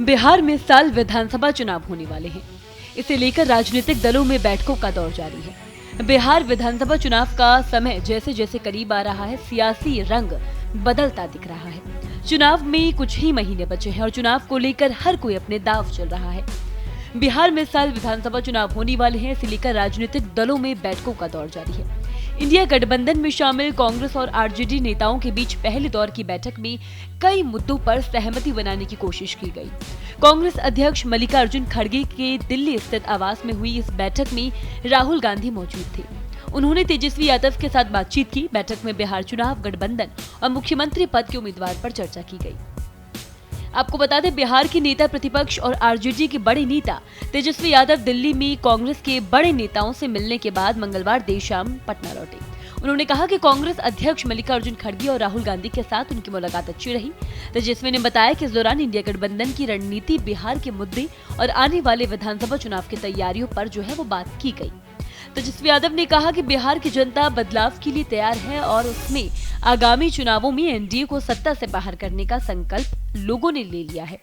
बिहार में इस साल विधानसभा चुनाव होने वाले हैं। इसे लेकर राजनीतिक दलों में बैठकों का दौर जारी है। बिहार विधानसभा चुनाव का समय जैसे जैसे करीब आ रहा है, सियासी रंग बदलता दिख रहा है। चुनाव में कुछ ही महीने बचे हैं और चुनाव को लेकर हर कोई अपने दांव चल रहा है। बिहार में इस साल विधानसभा चुनाव होने वाले हैं, इसे लेकर राजनीतिक दलों में बैठकों का दौर जारी है। इंडिया गठबंधन में शामिल कांग्रेस और आरजेडी नेताओं के बीच पहले दौर की बैठक में कई मुद्दों पर सहमति बनाने की कोशिश की गई। कांग्रेस अध्यक्ष मल्लिकार्जुन खड़गे के दिल्ली स्थित आवास में हुई इस बैठक में राहुल गांधी मौजूद थे। उन्होंने तेजस्वी यादव के साथ बातचीत की। बैठक में बिहार चुनाव, गठबंधन और मुख्यमंत्री पद के उम्मीदवार पर चर्चा की गई। आपको बता दें, बिहार के नेता प्रतिपक्ष और आरजेडी के बड़े नेता तेजस्वी यादव दिल्ली में कांग्रेस के बड़े नेताओं से मिलने के बाद मंगलवार देर शाम पटना लौटे। उन्होंने कहा कि कांग्रेस अध्यक्ष मल्लिकार्जुन खड़गे और राहुल गांधी के साथ उनकी मुलाकात अच्छी रही। तेजस्वी ने बताया कि इस दौरान इंडिया गठबंधन की रणनीति, बिहार के मुद्दे और आने वाले विधानसभा चुनाव की तैयारियों पर वो बात की गई। तेजस्वी यादव ने कहा कि बिहार की जनता बदलाव के लिए तैयार है और उसमें आगामी चुनावों में एनडीए को सत्ता से बाहर करने का संकल्प लोगों ने ले लिया है।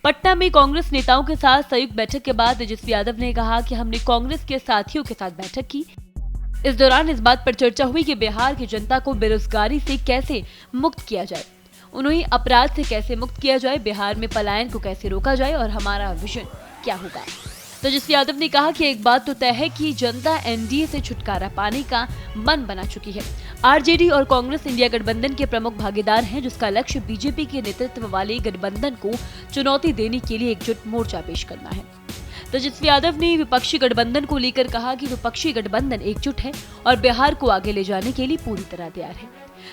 पटना में कांग्रेस नेताओं के साथ संयुक्त बैठक के बाद तेजस्वी यादव ने कहा कि हमने कांग्रेस के साथियों के साथ बैठक की। इस दौरान इस बात पर चर्चा हुई कि बिहार की जनता को बेरोजगारी से कैसे मुक्त किया जाए, उन्हें अपराध से कैसे मुक्त किया जाए, बिहार में पलायन को कैसे रोका जाए और हमारा विजन क्या होगा। तेजस्वी यादव ने कहा कि एक बात तो तय है कि जनता एनडीए से छुटकारा पाने का मन बना चुकी है। आरजेडी और कांग्रेस इंडिया गठबंधन के प्रमुख भागीदार हैं, जिसका लक्ष्य बीजेपी के नेतृत्व वाले गठबंधन को चुनौती देने के लिए एकजुट मोर्चा पेश करना है। तेजस्वी यादव ने विपक्षी गठबंधन को लेकर कहा कि विपक्षी गठबंधन एकजुट है और बिहार को आगे ले जाने के लिए पूरी तरह तैयार है।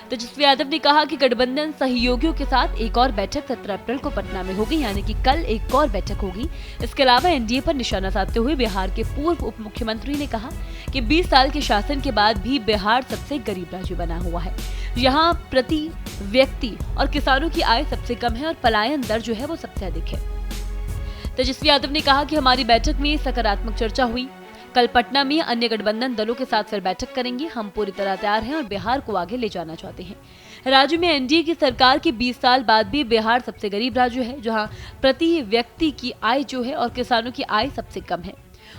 तेजस्वी यादव ने कहा कि गठबंधन सहयोगियों के साथ एक और बैठक 17 अप्रैल को पटना में होगी, यानी कि कल एक और बैठक होगी। इसके अलावा एनडीए पर निशाना साधते हुए बिहार के पूर्व उप मुख्यमंत्री ने कहा कि 20 साल के शासन के बाद भी बिहार सबसे गरीब राज्य बना हुआ है। यहाँ प्रति व्यक्ति और किसानों की आय सबसे कम है और पलायन दर वो सबसे अधिक है। तेजस्वी यादव ने कहा कि हमारी बैठक में सकारात्मक चर्चा हुई। कल पटना में अन्य गठबंधन दलों के साथ फिर बैठक करेंगे। हम पूरी तरह तैयार हैं और बिहार को आगे ले जाना चाहते हैं। राज्य में एनडीए की सरकार के 20 साल बाद भी बिहार सबसे गरीब राज्य है, जहां प्रति व्यक्ति की आय और किसानों की आय सबसे कम है।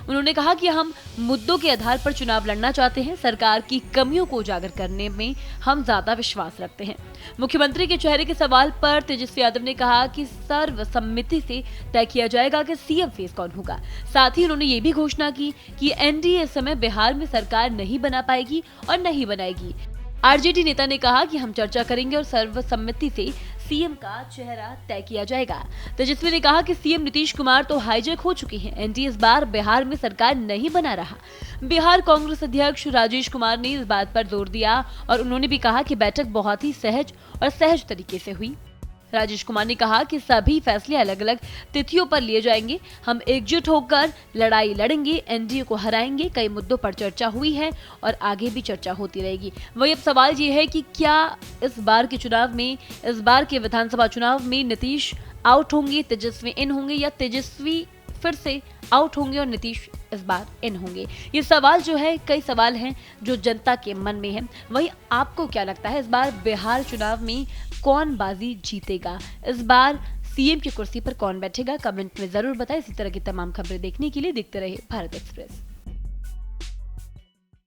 उन्होंने कहा कि हम मुद्दों के आधार पर चुनाव लड़ना चाहते हैं। सरकार की कमियों को उजागर करने में हम ज्यादा विश्वास रखते हैं। मुख्यमंत्री के चेहरे के सवाल पर तेजस्वी यादव ने कहा कि सर्वसम्मति से तय किया जाएगा कि सीएम फेस कौन होगा। साथ ही उन्होंने ये भी घोषणा की कि एनडीए इस समय बिहार में सरकार नहीं बना पाएगी और नहीं बनाएगी। आरजेडी नेता ने कहा कि हम चर्चा करेंगे और सर्वसम्मति से सीएम का चेहरा तय किया जाएगा। तेजस्वी ने कहा कि सीएम नीतीश कुमार तो हाईजैक हो चुके हैं। एनडीए इस बार बिहार में सरकार नहीं बना रहा। बिहार कांग्रेस अध्यक्ष राजेश कुमार ने इस बात पर जोर दिया और उन्होंने भी कहा कि बैठक बहुत ही सहज तरीके से हुई। राजेश कुमार ने कहा कि सभी फैसले अलग अलग तिथियों पर लिए जाएंगे। हम एकजुट होकर लड़ाई लड़ेंगे, एनडीए को हराएंगे। कई मुद्दों पर चर्चा हुई है और आगे भी चर्चा होती रहेगी। वही अब सवाल ये है कि क्या इस बार के विधानसभा चुनाव में नीतीश आउट होंगे, तेजस्वी इन होंगे, या तेजस्वी फिर से आउट होंगे और नीतीश इस बार इन होंगे। ये सवाल कई सवाल हैं जो जनता के मन में है। वही आपको क्या लगता है, इस बार बिहार चुनाव में कौन बाजी जीतेगा? इस बार सीएम की कुर्सी पर कौन बैठेगा? कमेंट में जरूर बताएं। इसी तरह की तमाम खबरें देखने के लिए देखते रहिए भारत एक्सप्रेस।